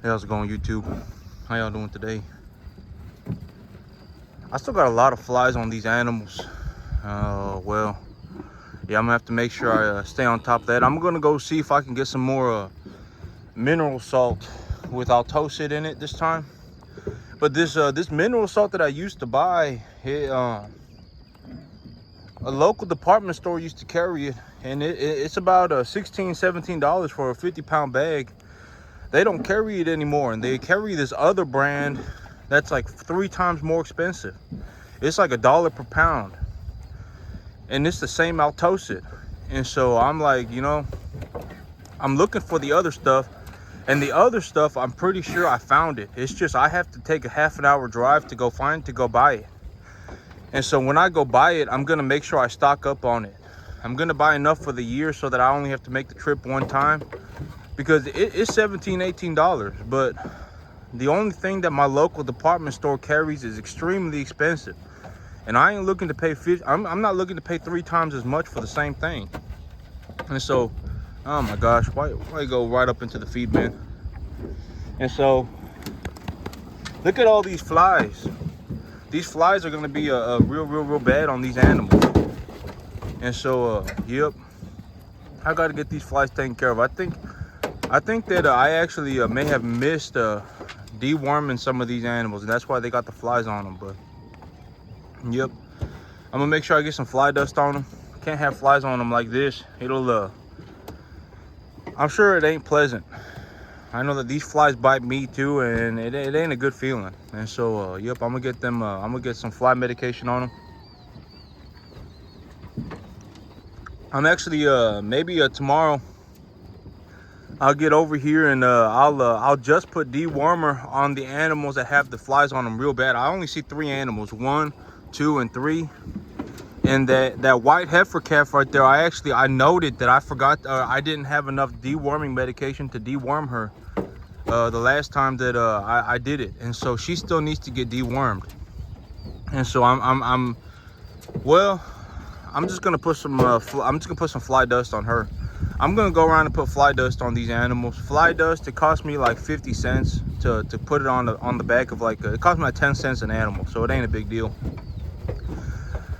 Hey, how's it going, YouTube? How y'all doing today? I still got a lot of flies on these animals. Well, yeah, I'm gonna have to make sure I stay on top of that. I'm gonna go see if I can get some more mineral salt with Altocid in it this time. But this mineral salt that I used to buy, a local department store used to carry it, and it's about $16-17 for a 50-pound bag. They don't carry it anymore, and they carry this other brand that's like 3 times more expensive. It's like $1 per pound, and it's the same Altocid. And so I'm like, I'm looking for the other stuff, and the other stuff, I'm pretty sure I found it. It's just I have to take a half-an-hour drive to go buy it. And so when I go buy it, I'm gonna make sure I stock up on it. I'm gonna buy enough for the year so that I only have to make the trip one time, because it's $17-18. But the only thing that my local department store carries is extremely expensive, and I ain't looking to pay I'm not looking to pay 3 times as much for the same thing. And so, oh my gosh, why go right up into the feed bin? And so look at all these flies. These flies are going to be a real bad on these animals. And so yep, I got to get these flies taken care of. I think that I actually may have missed deworming some of these animals, and that's why they got the flies on them. But yep, I'm gonna make sure I get some fly dust on them. Can't have flies on them like this. It'll I'm sure it ain't pleasant. I know that these flies bite me too, and it ain't a good feeling. And so yep, I'm gonna get them I'm gonna get some fly medication on them. I'm actually maybe tomorrow I'll get over here, and I'll just put dewormer on the animals that have the flies on them real bad. I only see 3 animals, 1, 2, and 3. And that white heifer calf right there, I noted that I forgot, I didn't have enough deworming medication to deworm her the last time that I did it, and so she still needs to get dewormed. And so I'm just gonna put some fly dust on her. I'm gonna go around and put fly dust on these animals. Fly dust, it cost me like 50 cents to put it on the back of it cost me like 10 cents an animal, so it ain't a big deal.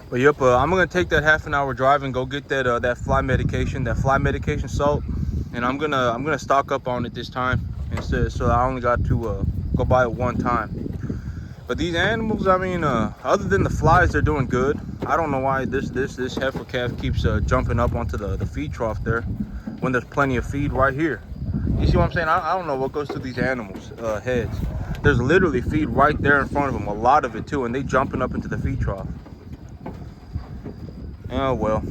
But yep, I'm gonna take that half-an-hour drive and go get that fly medication salt, and I'm gonna stock up on it this time instead, so I only got to go buy it one time. But these animals, I mean, other than the flies, they're doing good. I don't know why this heifer calf keeps jumping up onto the feed trough there when there's plenty of feed right here. You see what I'm saying? I don't know what goes through these animals' heads. There's literally feed right there in front of them, a lot of it too, and they jumping up into the feed trough. Oh well.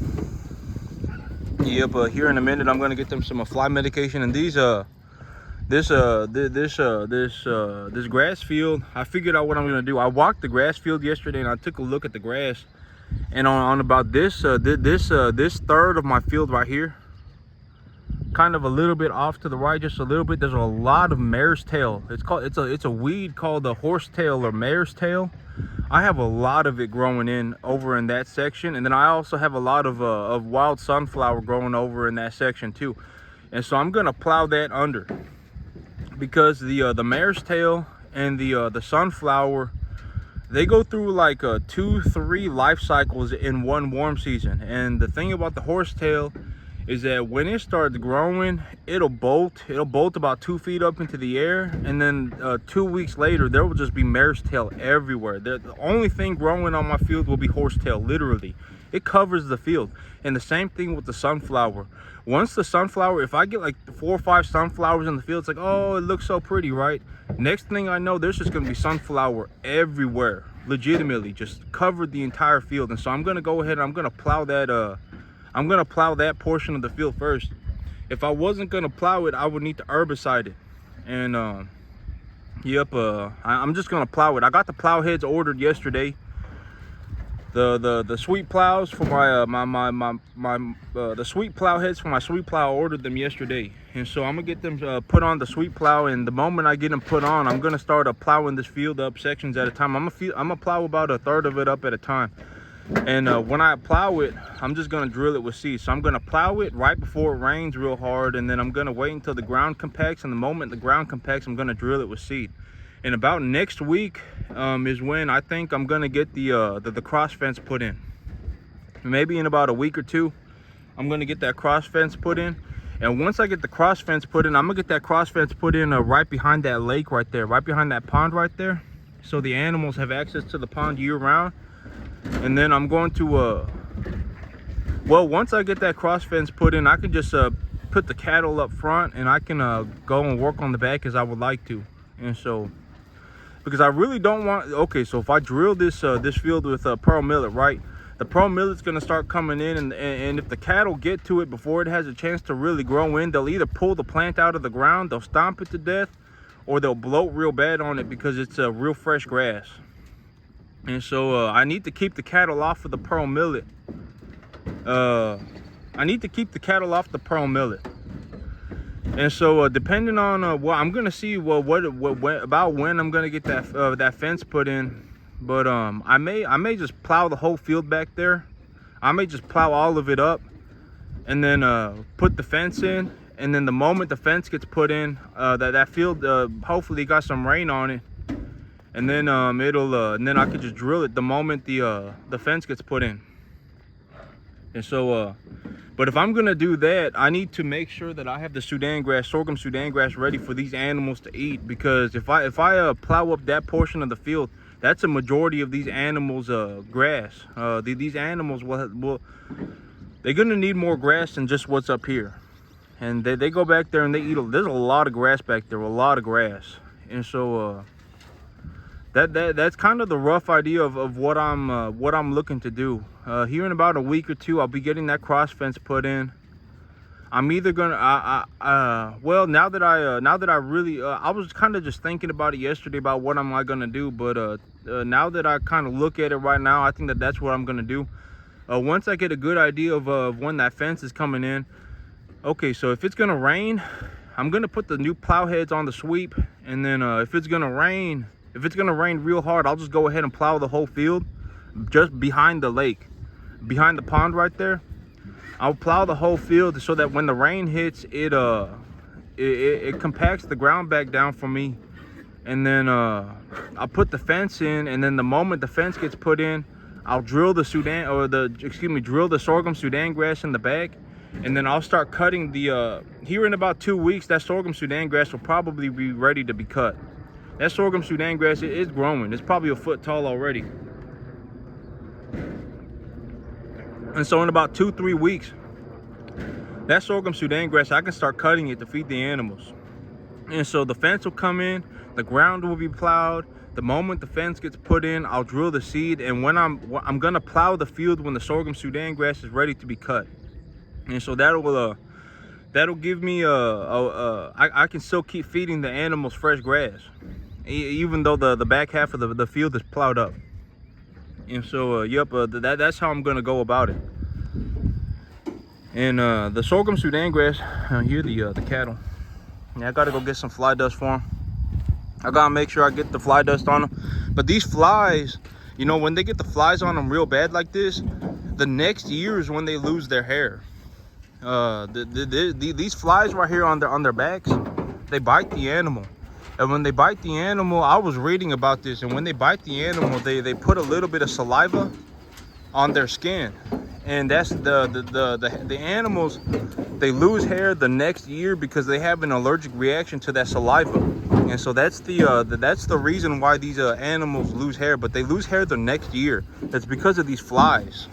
Yep. Here in a minute, I'm gonna get them some fly medication, and these this grass field, I figured out what I'm gonna do. I walked the grass field yesterday, and I took a look at the grass, and on about this third of my field right here, kind of a little bit off to the right, just a little bit, there's a lot of mare's tail. It's a weed called the horsetail or mare's tail. I have a lot of it growing in over in that section, and then I also have a lot of wild sunflower growing over in that section too. And so I'm gonna plow that under, because the mare's tail and the sunflower, they go through like 2-3 life cycles in one warm season. And the thing about the horsetail is that when it starts growing, it'll bolt about 2 feet up into the air, and then 2 weeks later there will just be mare's tail everywhere. The only thing growing on my field will be horsetail. Literally, it covers the field. And the same thing with the sunflower. Once the sunflower, if I get like 4 or 5 sunflowers in the field, it's like, oh, it looks so pretty, right? Next thing I know, there's just gonna be sunflower everywhere, legitimately just covered the entire field. And so I'm gonna go ahead and I'm gonna plow that portion of the field first. If I wasn't gonna plow it, I would need to herbicide it. And yep, I'm just gonna plow it. I got the plow heads ordered yesterday. The sweet plows for the sweet plow heads for my sweet plow, I ordered them yesterday. And so I'm gonna get them put on the sweet plow, and the moment I get them put on, I'm gonna start plowing this field up sections at a time. I'm gonna plow about a third of it up at a time. And when I plow it, I'm just gonna drill it with seed. So I'm gonna plow it right before it rains real hard, and then I'm gonna wait until the ground compacts, and the moment the ground compacts, I'm gonna drill it with seed. And about next week is when I think I'm gonna get the cross fence put in. Maybe in about a week or two, I'm gonna get that cross fence put in. And once I get the cross fence put in, I'm gonna get that cross fence put in right behind that lake right there, right behind that pond right there, so the animals have access to the pond year round. And then I'm going to well, once I get that cross fence put in, I can just put the cattle up front, and I can go and work on the back as I would like to. And so, because I really don't want, okay, so if I drill this this field with pearl millet, right, the pearl millet's gonna start coming in, and if the cattle get to it before it has a chance to really grow in, they'll either pull the plant out of the ground, they'll stomp it to death, or they'll bloat real bad on it because it's real fresh grass. And so I need to keep the cattle off of the pearl millet. I need to keep the cattle off the pearl millet. And so depending on well, I'm gonna see what about when I'm gonna get that that fence put in. But I may just plow the whole field back there. I may just plow all of it up, and then put the fence in. And then the moment the fence gets put in, that field hopefully got some rain on it. And then and then I could just drill it the moment the fence gets put in. And so but if I'm gonna do that, I need to make sure that I have the Sudan grass, sorghum Sudan grass, ready for these animals to eat. Because if I plow up that portion of the field, that's a majority of these animals grass. These animals will they're gonna need more grass than just what's up here. And they go back there and they eat there's a lot of grass back there, a lot of grass. And so that's kind of the rough idea of what I'm looking to do. Here in about a week or two, I'll be getting that cross fence put in. I'm either gonna well, now that I really I was kind of just thinking about it yesterday about what am I gonna do, but now that I kind of look at it right now, I think that's what I'm gonna do. Once I get a good idea of when that fence is coming in. Okay, so if it's gonna rain, I'm gonna put the new plow heads on the sweep, and then if it's gonna rain real hard, I'll just go ahead and plow the whole field just behind the lake, behind the pond right there. I'll plow the whole field so that when the rain hits, it compacts the ground back down for me. And then I'll put the fence in, and then the moment the fence gets put in, I'll drill the drill the sorghum Sudan grass in the back. And then I'll start cutting here in about 2 weeks, that sorghum Sudan grass will probably be ready to be cut. That sorghum Sudan grass is growing. It's probably a foot tall already. And so in about 2-3 weeks, that sorghum Sudan grass, I can start cutting it to feed the animals. And so the fence will come in, the ground will be plowed. The moment the fence gets put in, I'll drill the seed. And when I'm gonna plow the field when the sorghum Sudan grass is ready to be cut. And so that'll give me I can still keep feeding the animals fresh grass, even though the back half of the field is plowed up. And so that's how I'm gonna go about it. And the sorghum Sudan grass, here the cattle. Yeah, I gotta go get some fly dust for them. I gotta make sure I get the fly dust on them. But these flies, you know, when they get the flies on them real bad like this, the next year is when they lose their hair. These flies right here on their backs, they bite the animal. And when they bite the animal, I was reading about this, and when they bite the animal, they put a little bit of saliva on their skin. And that's the animals, they lose hair the next year because they have an allergic reaction to that saliva. And so that's the reason why these animals lose hair. But they lose hair the next year. That's because of these flies.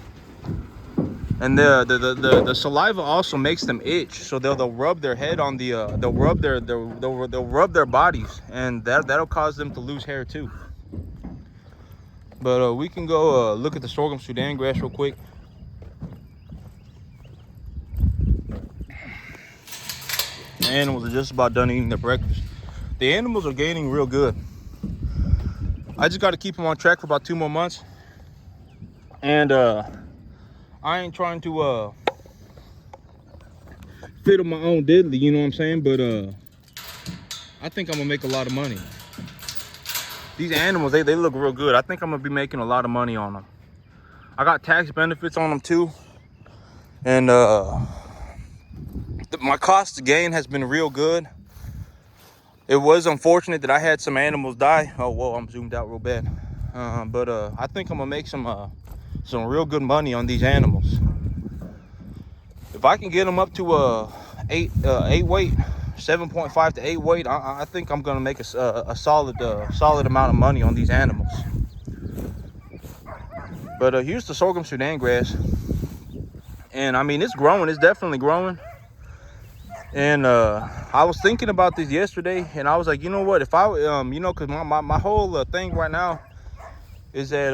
And the saliva also makes them itch, so they'll rub their head on they'll rub their bodies, and that'll cause them to lose hair too. But we can go look at the sorghum Sudan grass real quick. The animals are just about done eating their breakfast. The animals are gaining real good. I just got to keep them on track for about 2 more months, and I ain't trying to fit on my own diddly, you know what I'm saying? But I think I'm gonna make a lot of money. These animals, they look real good. I think I'm gonna be making a lot of money on them. I got tax benefits on them too. And my cost to gain has been real good. It was unfortunate that I had some animals die. Oh, whoa, I'm zoomed out real bad. But I think I'm gonna make some real good money on these animals. If I can get them up to eight weight, 7.5 to 8 weight, I think I'm gonna make a solid amount of money on these animals. But here's the sorghum Sudan grass, and I mean, it's growing. It's definitely growing. And I was thinking about this yesterday, and I was like, you know what? If I, you know, because my whole thing right now is that,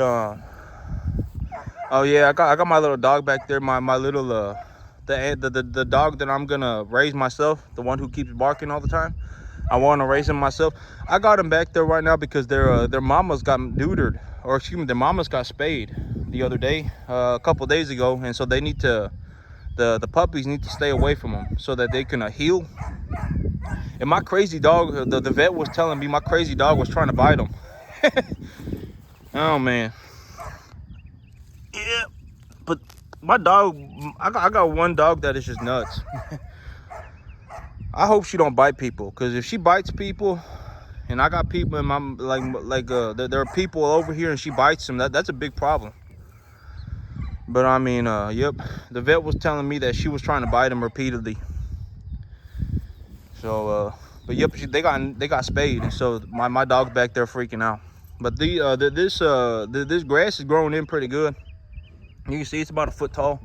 oh yeah, I got my little dog back there, my little the dog that I'm gonna raise myself, the one who keeps barking all the time. I want to raise him myself. I got him back there right now because their mamas got neutered, or excuse me, their mamas got spayed the other day, a couple days ago, and so they need to. The puppies need to stay away from them so that they can heal. And my crazy dog, the vet was telling me my crazy dog was trying to bite him. Oh man. Yeah, but my dog, I got one dog that is just nuts. I hope she don't bite people, because if she bites people, and I got people in my there are people over here and she bites them, that's a big problem. But I mean, yep, the vet was telling me that she was trying to bite him repeatedly. So, but yep, they got spayed, and so my dog's back there freaking out. But this grass is growing in pretty good. You can see it's about 1 foot tall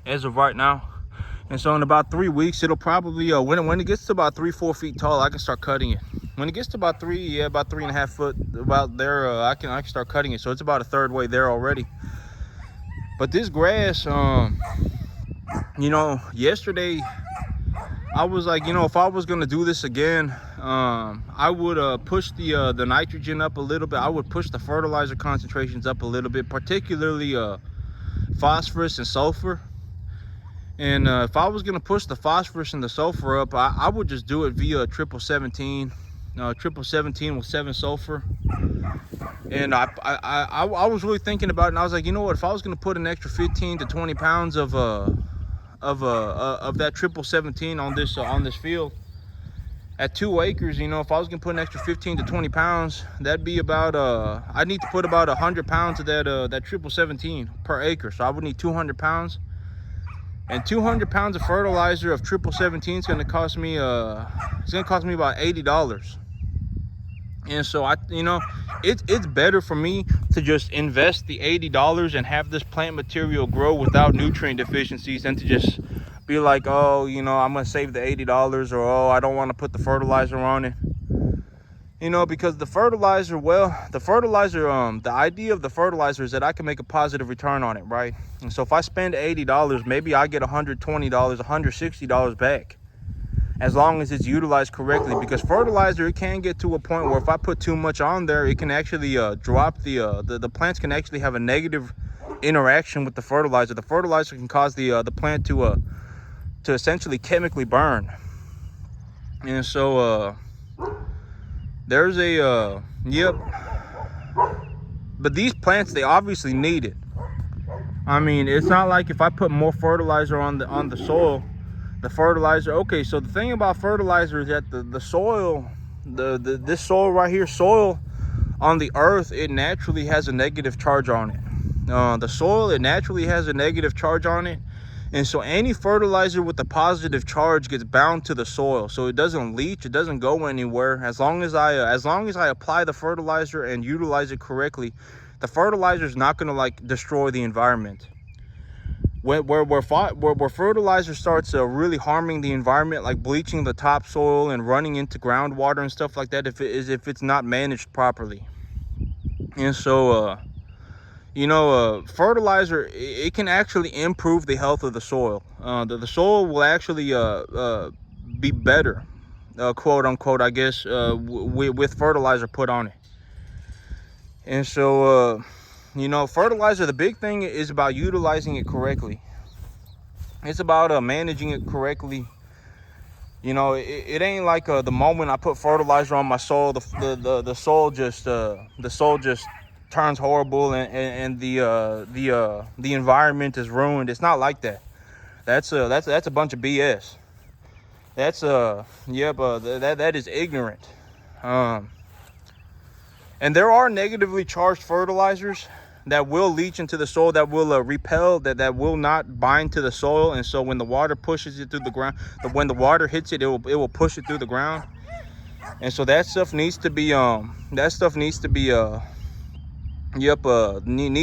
as of right now, and so in about 3 weeks, it'll probably when it gets to about 3-4 feet tall, I can start cutting it. When it gets to about 3.5 foot, about there, I can start cutting it. So it's about a third way there already. But this grass, you know, yesterday I was like, you know, if I was gonna do this again, I would push the nitrogen up a little bit. I would push the fertilizer concentrations up a little bit, particularly phosphorus and sulfur. And if I was gonna push the phosphorus and the sulfur up, I would just do it via triple 17 with 7 sulfur. And I was really thinking about it, and I was like, you know what, if I was going to put an extra 15 to 20 pounds of that triple 17 on this field at 2 acres, you know, if I was going to put an extra 15 to 20 pounds, that'd be about I need to put about 100 pounds of that triple 17 per acre. So I would need 200 pounds, and 200 pounds of fertilizer of triple 17 is going to cost me it's going to cost me about $80. And so you know, it's better for me to just invest the $80 and have this plant material grow without nutrient deficiencies than to just be like, oh, you know, I'm gonna save the $80, or oh, I don't want to put the fertilizer on it. You know, because the fertilizer, the idea of the fertilizer is that I can make a positive return on it, right? And so if I spend $80, maybe I get $120, $160 back, as long as it's utilized correctly. Because fertilizer, it can get to a point where if I put too much on there, it can actually drop the plants can actually have a negative interaction with the fertilizer. The fertilizer can cause the plant to essentially chemically burn. And so there's a yep. But these plants, they obviously need it. I mean, it's not like if I put more fertilizer on the soil, the fertilizer, okay, so the thing about fertilizer is that the soil, this soil right here, soil on the earth, it naturally has a negative charge on it. The soil, it naturally has a negative charge on it, and so any fertilizer with a positive charge gets bound to the soil, so it doesn't leach, it doesn't go anywhere. As long as I apply the fertilizer and utilize it correctly, the fertilizer is not going to like destroy the environment. Where fertilizer starts really harming the environment, like bleaching the topsoil and running into groundwater and stuff like that, if it's not managed properly. And so you know, fertilizer, it can actually improve the health of the soil. The soil will actually be better, quote unquote, I guess, with fertilizer put on it. And so you know, fertilizer, the big thing is about utilizing it correctly. It's about managing it correctly. You know, it ain't like the moment I put fertilizer on my soil, the soil just turns horrible and the environment is ruined. It's not like that. That's a bunch of BS. That's that is ignorant. And there are negatively charged fertilizers that will leach into the soil, that will repel, that will not bind to the soil. And so when the water pushes it through the ground, when the water hits it, it will push it through the ground. And so that stuff needs to be needs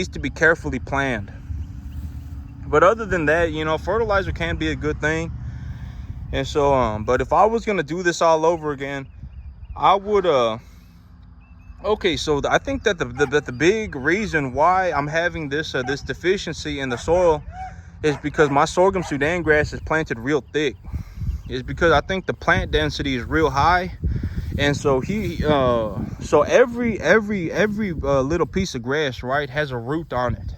to be carefully planned. But other than that, you know, fertilizer can be a good thing. And so but if I was gonna do this all over again, I would okay, so I think that the big reason why I'm having this this deficiency in the soil is because my sorghum Sudan grass is planted real thick. It's because I think the plant density is real high, and so so every little piece of grass, right, has a root on it,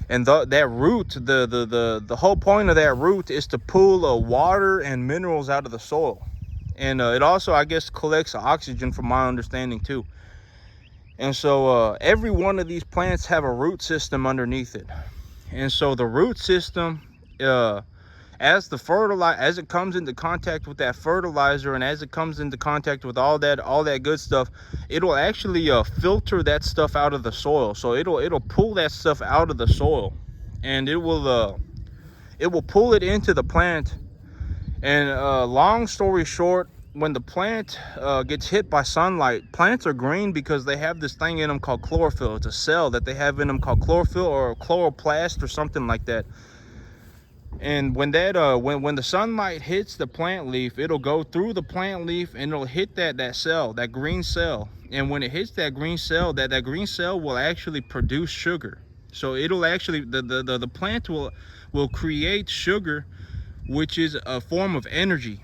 and that root, the whole point of that root is to pull water and minerals out of the soil, and it also, I guess, collects oxygen, from my understanding too. And so every one of these plants have a root system underneath it. And so the root system, as it comes into contact with that fertilizer, and as it comes into contact with all that good stuff, it'll actually filter that stuff out of the soil. So it'll pull that stuff out of the soil, and it will pull it into the plant. And long story short, when the plant gets hit by sunlight, plants are green because they have this thing in them called chlorophyll. It's a cell that they have in them called chlorophyll, or chloroplast, or something like that. And when that when the sunlight hits the plant leaf, it'll go through the plant leaf and it'll hit that cell, that green cell. And when it hits that green cell, that green cell will actually produce sugar. So it'll actually, the plant will create sugar, which is a form of energy.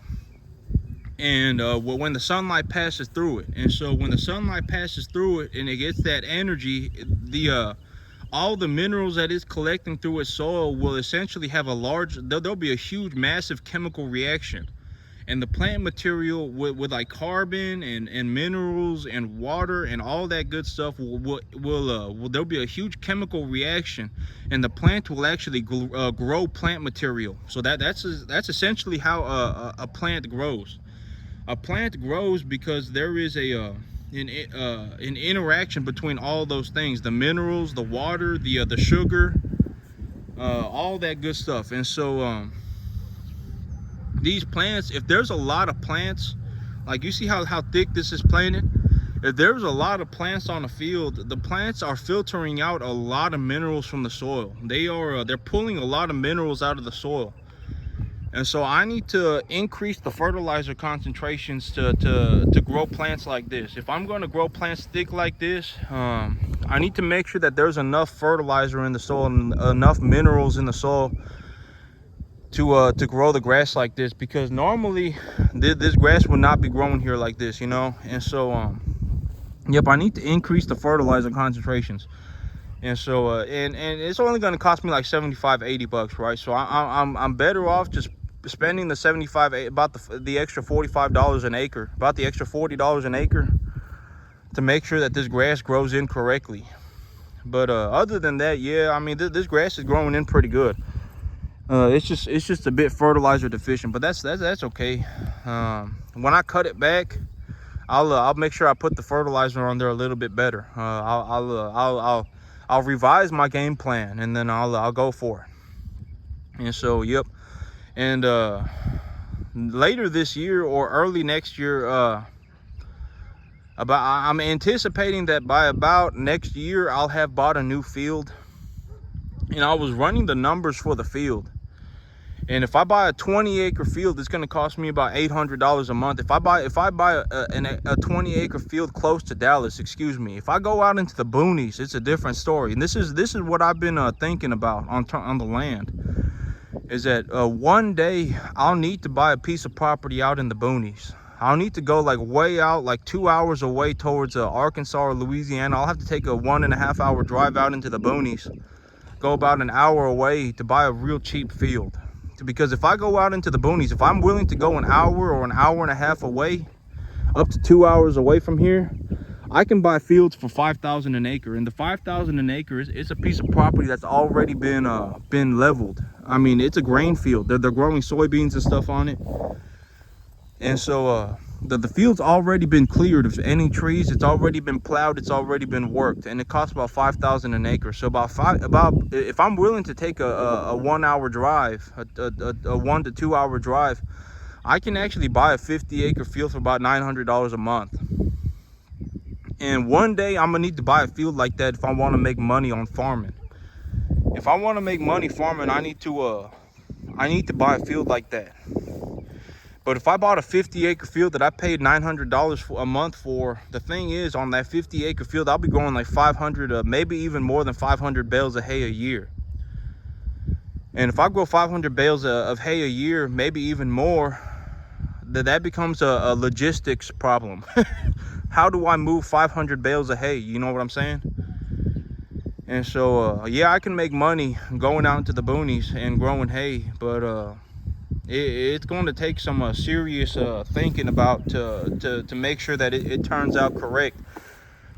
And when the sunlight passes through it, and so when the sunlight passes through it and it gets that energy, all the minerals that it's collecting through its soil will essentially have there'll be a huge, massive chemical reaction, and the plant material with like carbon and minerals and water and all that good stuff will there'll be a huge chemical reaction, and the plant will actually grow plant material. So that's essentially how a plant grows. A plant grows because there is an interaction between all those things: the minerals, the water, the sugar, all that good stuff. And so these plants, if there's a lot of plants, like you see how thick this is planted, if there's a lot of plants on the field, the plants are filtering out a lot of minerals from the soil. They're pulling a lot of minerals out of the soil. And so I need to increase the fertilizer concentrations to grow plants like this. If I'm going to grow plants thick like this, I need to make sure that there's enough fertilizer in the soil and enough minerals in the soil to grow the grass like this, because normally this grass would not be growing here like this, you know. And so yep, I need to increase the fertilizer concentrations. And so and it's only going to cost me like 75, 80 bucks, right? So I'm better off just spending the 75, about the extra $45 an acre, about the extra $40 an acre, to make sure that this grass grows in correctly. But other than that, yeah, I mean, this grass is growing in pretty good. It's just a bit fertilizer deficient, but that's okay. When I cut it back, I'll make sure I put the fertilizer on there a little bit better. I'll revise my game plan, and then I'll go for it. And so, yep. And later this year or early next year, I'm anticipating that by about next year I'll have bought a new field. And I was running the numbers for the field, and if I buy a 20-acre field, it's going to cost me about $800 a month. If I buy a 20-acre field close to Dallas, excuse me, if I go out into the boonies, it's a different story. And this is what I've been thinking about on the land, is that one day I'll need to buy a piece of property out in the boonies. I'll need to go like way out, like 2 hours away towards Arkansas or Louisiana. I'll have to take a 1.5 hour drive out into the boonies, go about an hour away to buy a real cheap field. Because if I go out into the boonies, if I'm willing to go an hour or an hour and a half away, up to 2 hours away from here, I can buy fields for $5,000 an acre, and the $5,000 an acre is a piece of property that's already been leveled. I mean, it's a grain field. They're growing soybeans and stuff on it, and so the field's already been cleared of any trees. It's already been plowed. It's already been worked, and it costs about $5,000 an acre. So about if I'm willing to take a 1 hour drive, a 1 to 2 hour drive, I can actually buy a 50-acre field for about $900 a month. And one day I'm gonna need to buy a field like that if I want to make money on farming. If I want to make money farming, I need to buy a field like that. But if I bought a 50-acre field that I paid $900 a month for, the thing is, on that 50-acre field, I'll be growing like 500, maybe even more than 500 bales of hay a year. And if I grow 500 bales of hay a year, maybe even more, that becomes a logistics problem. How do I move 500 bales of hay? You know what I'm saying? And so, yeah, I can make money going out into the boonies and growing hay, but it's going to take some serious thinking about to make sure that it turns out correct.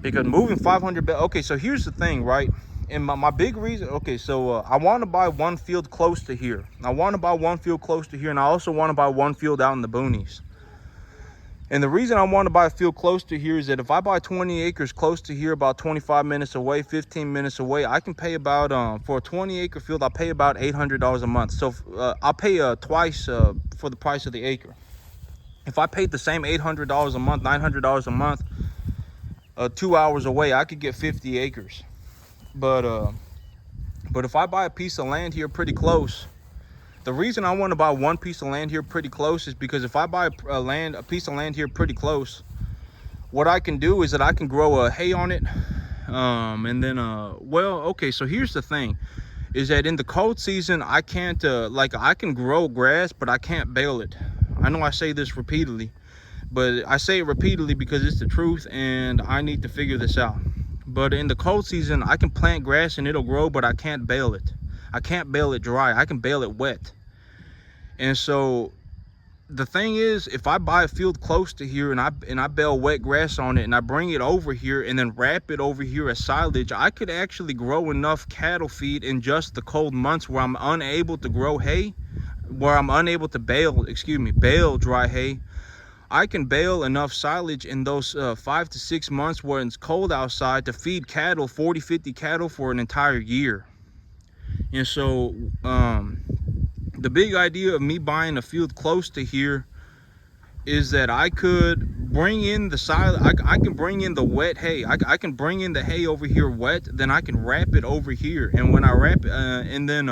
Because moving 500 bales, okay, so here's the thing, right? And my big reason, okay, so I want to buy one field close to here. I want to buy one field close to here, and I also want to buy one field out in the boonies. And the reason I want to buy a field close to here is that if I buy 20 acres close to here, about 25 minutes away, 15 minutes away, I can pay about, for a 20-acre field, I'll pay about $800 a month. So I'll pay twice for the price of the acre. If I paid the same $800 a month, $900 a month, 2 hours away, I could get 50 acres. But if I buy a piece of land here pretty close, the reason I want to buy one piece of land here pretty close is because if I buy a piece of land here pretty close, what I can do is that I can grow hay on it. And then, well, okay, so here's the thing, is that in the cold season, I can't, I can grow grass, but I can't bale it. I know I say this repeatedly, but I say it repeatedly because it's the truth, and I need to figure this out. But in the cold season, I can plant grass and it'll grow, but I can't bale it. I can't bale it dry. I can bale it wet. And so the thing is, if I buy a field close to here and I bale wet grass on it and I bring it over here and then wrap it over here as silage, I could actually grow enough cattle feed in just the cold months where I'm unable to grow hay, where I'm unable to bale dry hay. I can bale enough silage in those 5 to 6 months where it's cold outside to feed cattle, 40, 50 cattle for an entire year. And so the big idea of me buying a field close to here is that I could bring in the silage. I can bring in the wet hay. I can bring in the hay over here wet, then I can wrap it over here. And when I wrap it, and then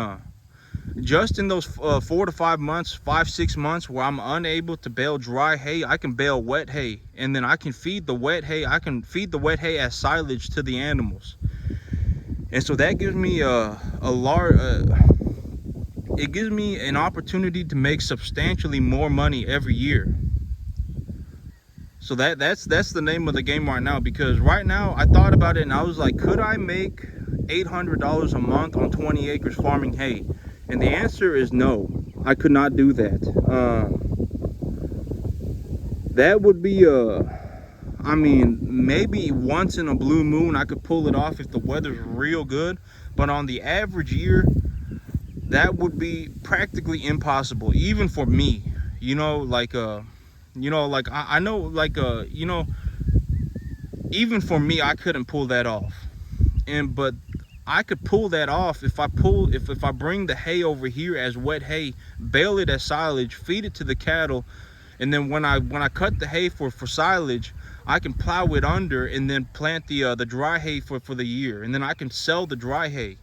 just in those 4 to 5 months, 5, 6 months where I'm unable to bale dry hay, I can bale wet hay, and then I can feed the wet hay. I can feed the wet hay as silage to the animals. And so that gives me it gives me an opportunity to make substantially more money every year. So that's the name of the game right now, because right now I thought about it and I was like, could I make $800 a month on 20 acres farming hay? And the answer is no, I could not do that. That would be I mean, maybe once in a blue moon I could pull it off if the weather's real good, but on the average year, that would be practically impossible, even for me. You know, like I know, like even for me, I couldn't pull that off. But I could pull that off if I bring the hay over here as wet hay, bale it as silage, feed it to the cattle, and then when I cut the hay for silage, I can plow it under and then plant the dry hay for the year, and then I can sell the dry hay.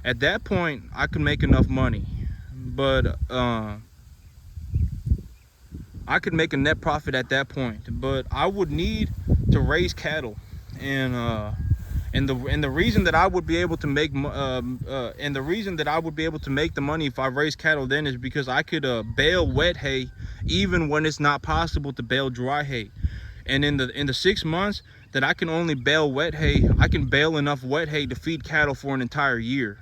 At that point, I can make enough money, but I could make a net profit at that point. But I would need to raise cattle, and the reason that I would be able to make the money if I raise cattle then is because I could bale wet hay even when it's not possible to bale dry hay. And in the 6 months that I can only bale wet hay, I can bale enough wet hay to feed cattle for an entire year.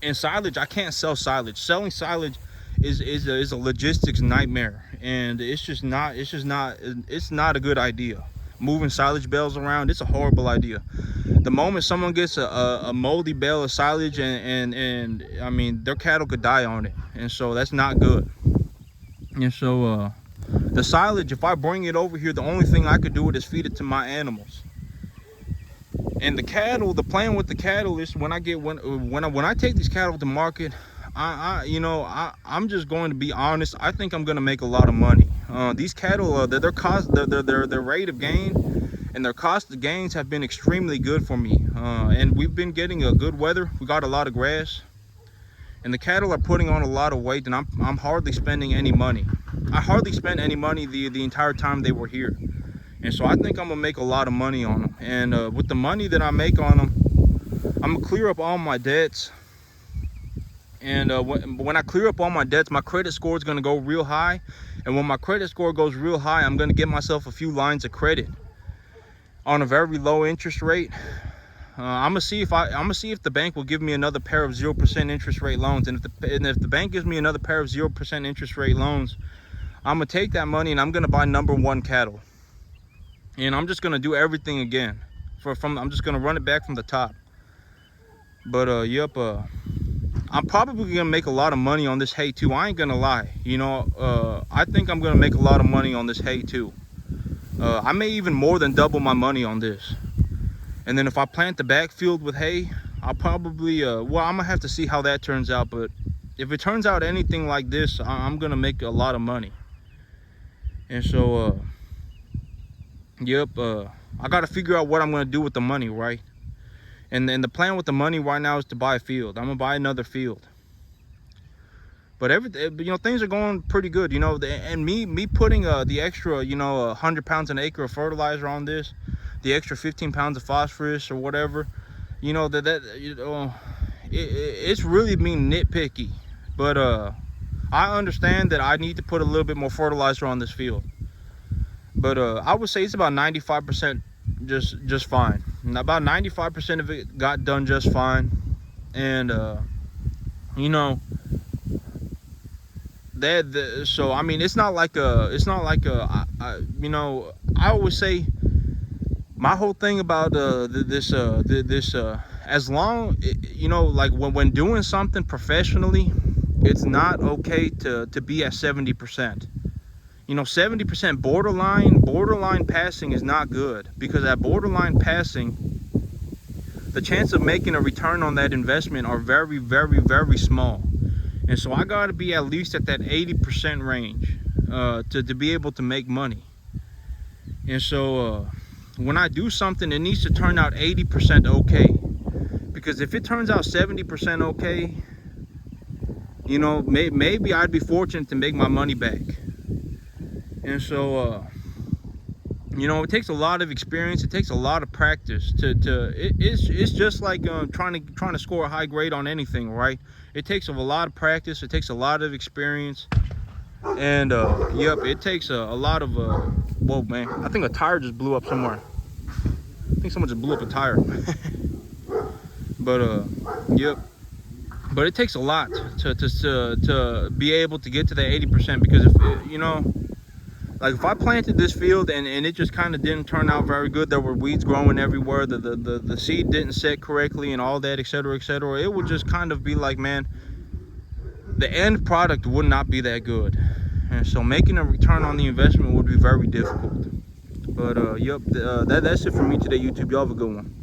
And silage, I can't sell silage. Selling silage is a logistics nightmare, and it's not a good idea. moving silage bales around, it's a horrible idea. The moment someone gets a moldy bale of silage, and I mean, their cattle could die on it, and so that's not good. And so the silage, if I bring it over here, the only thing I could do it is feed it to my animals. And the cattle, the plan with the cattle is when I take these cattle to market, I'm just going to be honest. I think I'm going to make a lot of money. These cattle, their rate of gain and their cost of gains have been extremely good for me. And we've been getting a good weather. We got a lot of grass, and the cattle are putting on a lot of weight, and I'm hardly spending any money. I hardly spent any money the entire time they were here. And so I think I'm gonna make a lot of money on them. And with the money that I make on them, I'm gonna clear up all my debts. And when I clear up all my debts, my credit score is gonna go real high. And when my credit score goes real high, I'm gonna get myself a few lines of credit on a very low interest rate. I'm gonna see if the bank will give me another pair of 0% interest rate loans. And if the bank gives me another pair of 0% interest rate loans, I'm gonna take that money and I'm gonna buy #1 cattle. And I'm just gonna do everything again. I'm just gonna run it back from the top. But I'm probably gonna make a lot of money on this hay too. I ain't gonna lie. I think I'm gonna make a lot of money on this hay too. I may even more than double my money on this. And then if I plant the backfield with hay, I'll probably I'm gonna have to see how that turns out. But if it turns out anything like this, I'm gonna make a lot of money. And so I got to figure out what I'm going to do with the money, right? And then the plan with the money right now is to buy a field. I'm going to buy another field. But things are going pretty good, and me putting the extra, 100 pounds an acre of fertilizer on this, the extra 15 pounds of phosphorus or whatever, it's really being nitpicky. But I understand that I need to put a little bit more fertilizer on this field. But I would say it's about 95% just fine. And about 95% of it got done just fine. And so I mean, it's not like I always say my whole thing about as long, like when doing something professionally, it's not okay to be at 70%. 70% borderline passing is not good, because at borderline passing, the chance of making a return on that investment are very, very, very small. And so I got to be at least at that 80% range to be able to make money. And so when I do something, it needs to turn out 80% okay. Because if it turns out 70% okay, maybe I'd be fortunate to make my money back. And so it takes a lot of experience. It takes a lot of practice it's just like trying to score a high grade on anything, right? It takes a lot of practice. It takes a lot of experience. And it takes a lot of whoa, man, I think a tire just blew up somewhere. I think someone just blew up a tire. But but it takes a lot to be able to get to that 80%, because if I planted this field and it just kind of didn't turn out very good, there were weeds growing everywhere, the seed didn't set correctly and all that, etc., etc., it would just kind of be like, man, the end product would not be that good. And so making a return on the investment would be very difficult. But that's it for me today, YouTube. Y'all have a good one.